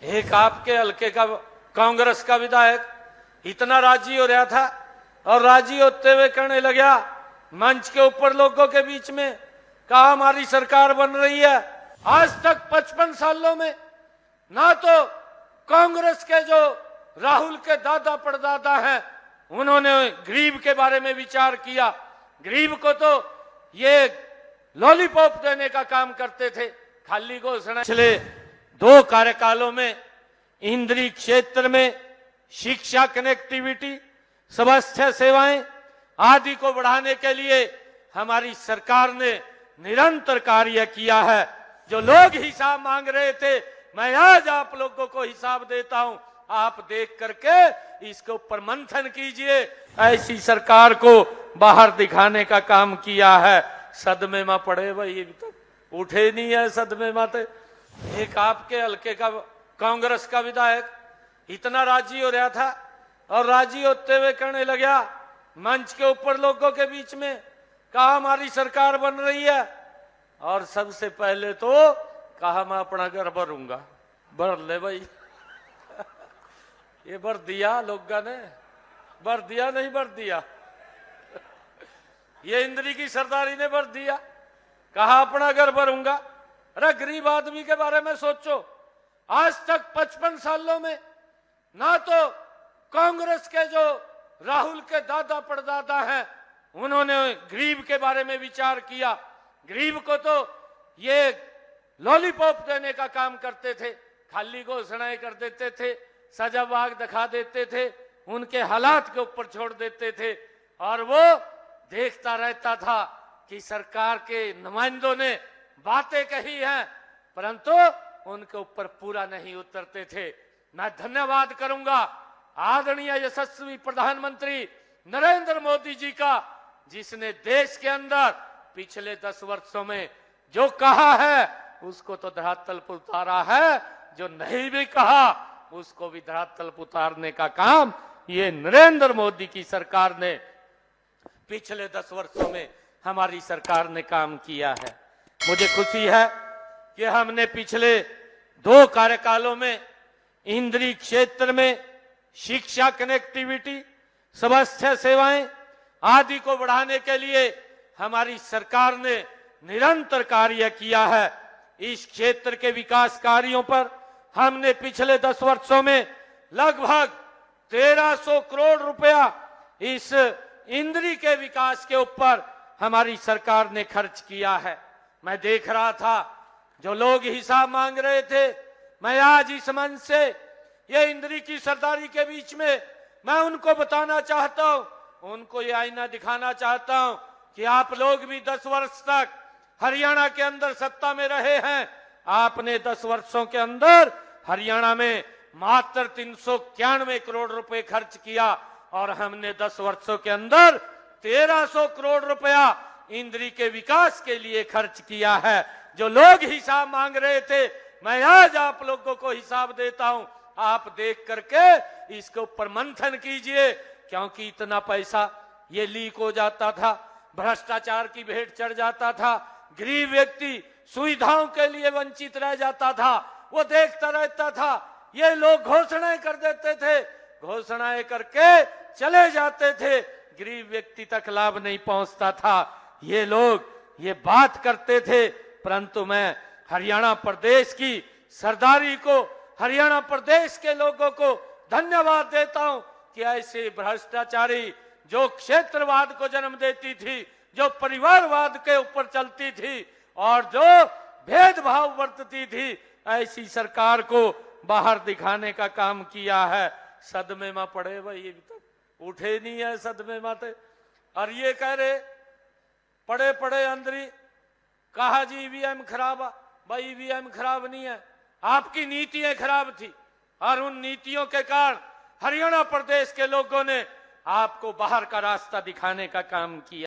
एक आपके हल्के का कांग्रेस का विधायक इतना राजी हो रहा था और राजी होते हुए कहने लगा मंच के ऊपर लोगों के बीच में, कहा हमारी सरकार बन रही है। आज तक 55 सालों में ना तो कांग्रेस के जो राहुल के दादा परदादा हैं उन्होंने गरीब के बारे में विचार किया। गरीब को तो ये लॉलीपॉप देने का काम करते थे, खाली घोषणा। पिछले 2 कार्यकालों में इंद्री क्षेत्र में शिक्षा, कनेक्टिविटी, स्वास्थ्य सेवाएं आदि को बढ़ाने के लिए हमारी सरकार ने निरंतर कार्य किया है। जो लोग हिसाब मांग रहे थे, मैं आज आप लोगों को हिसाब देता हूं, आप देख करके इसके ऊपर मंथन कीजिए। ऐसी सरकार को बाहर दिखाने का काम किया है। सदमे में पड़े भाई, अभी तक उठे नहीं है सदमे माते। एक आपके हल्के का कांग्रेस का विधायक इतना राजी हो रहा था और राजी होते हुए कहने लगा मंच के ऊपर लोगों के बीच में, कहा हमारी सरकार बन रही है। और सबसे पहले तो कहा मैं अपना घर भरूंगा। भर ले भाई ये भर दिया लोगों ने, भर दिया नहीं भर दिया ये इंद्री की सरदारी ने भर दिया, कहा अपना घर भरूंगा। अरे गरीब आदमी के बारे में सोचो। आज तक 55 सालों में ना तो कांग्रेस के जो राहुल के दादा परदादा हैं उन्होंने गरीब के बारे में विचार किया। गरीब को तो ये लॉलीपॉप देने का काम करते थे, खाली घोषणाएं कर देते थे, सजा बाग दिखा देते थे, उनके हालात के ऊपर छोड़ देते थे और वो देखता रहता था कि सरकार के नुमाइंदों ने बातें कही हैं परंतु उनके ऊपर पूरा नहीं उतरते थे। मैं धन्यवाद करूंगा आदरणीय यशस्वी प्रधानमंत्री नरेंद्र मोदी जी का, जिसने देश के अंदर पिछले 10 वर्षों में जो कहा है उसको तो धरातल पर उतारा है, जो नहीं भी कहा उसको भी धरातल पर उतारने का काम ये नरेंद्र मोदी की सरकार ने पिछले 10 वर्षों में हमारी सरकार ने काम किया है। मुझे खुशी है कि हमने पिछले 2 कार्यकालों में इंद्री क्षेत्र में शिक्षा, कनेक्टिविटी, स्वास्थ्य सेवाएं आदि को बढ़ाने के लिए हमारी सरकार ने निरंतर कार्य किया है। इस क्षेत्र के विकास कार्यों पर हमने पिछले 10 वर्षों में लगभग 1300 करोड़ रुपया इस इंद्री के विकास के ऊपर हमारी सरकार ने खर्च किया है। मैं देख रहा था जो लोग हिसाब मांग रहे थे, मैं आज इस मंच से ये इंद्री की सरदारी के बीच में मैं उनको बताना चाहता हूं, उनको ये आईना दिखाना चाहता हूं कि आप लोग भी 10 वर्ष तक हरियाणा के अंदर सत्ता में रहे हैं। आपने 10 वर्षों के अंदर हरियाणा में मात्र 391 करोड़ रुपए खर्च किया और हमने 10 वर्षों के अंदर 1300 करोड़ रुपया इंद्री के विकास के लिए खर्च किया है। जो लोग हिसाब मांग रहे थे, मैं आज आप लोगों को हिसाब देता हूं, आप देख करके इसके ऊपर मंथन कीजिए, क्योंकि इतना पैसा ये लीक हो जाता था, भ्रष्टाचार की भेंट चढ़ जाता था, गरीब व्यक्ति सुविधाओं के लिए वंचित रह जाता था, वो देखता रहता था। ये लोग घोषणाएं कर देते थे, घोषणाएं करके चले जाते थे, गरीब व्यक्ति तक लाभ नहीं पहुंचता था। ये लोग ये बात करते थे, परंतु मैं हरियाणा प्रदेश की सरदारी को, हरियाणा प्रदेश के लोगों को धन्यवाद देता हूं कि ऐसे भ्रष्टाचारी जो क्षेत्रवाद को जन्म देती थी, जो परिवारवाद के ऊपर चलती थी और जो भेदभाव बरतती थी, ऐसी सरकार को बाहर दिखाने का काम किया है। सदमे में पड़े भाई, अभी तक उठे नहीं है सदमे माते। और ये कह रहे पड़े पड़े अंदरी, कहा जी ईवीएम खराब है। भाई ईवीएम खराब नहीं है, आपकी नीतियां खराब थी और उन नीतियों के कारण हरियाणा प्रदेश के लोगों ने आपको बाहर का रास्ता दिखाने का काम किया।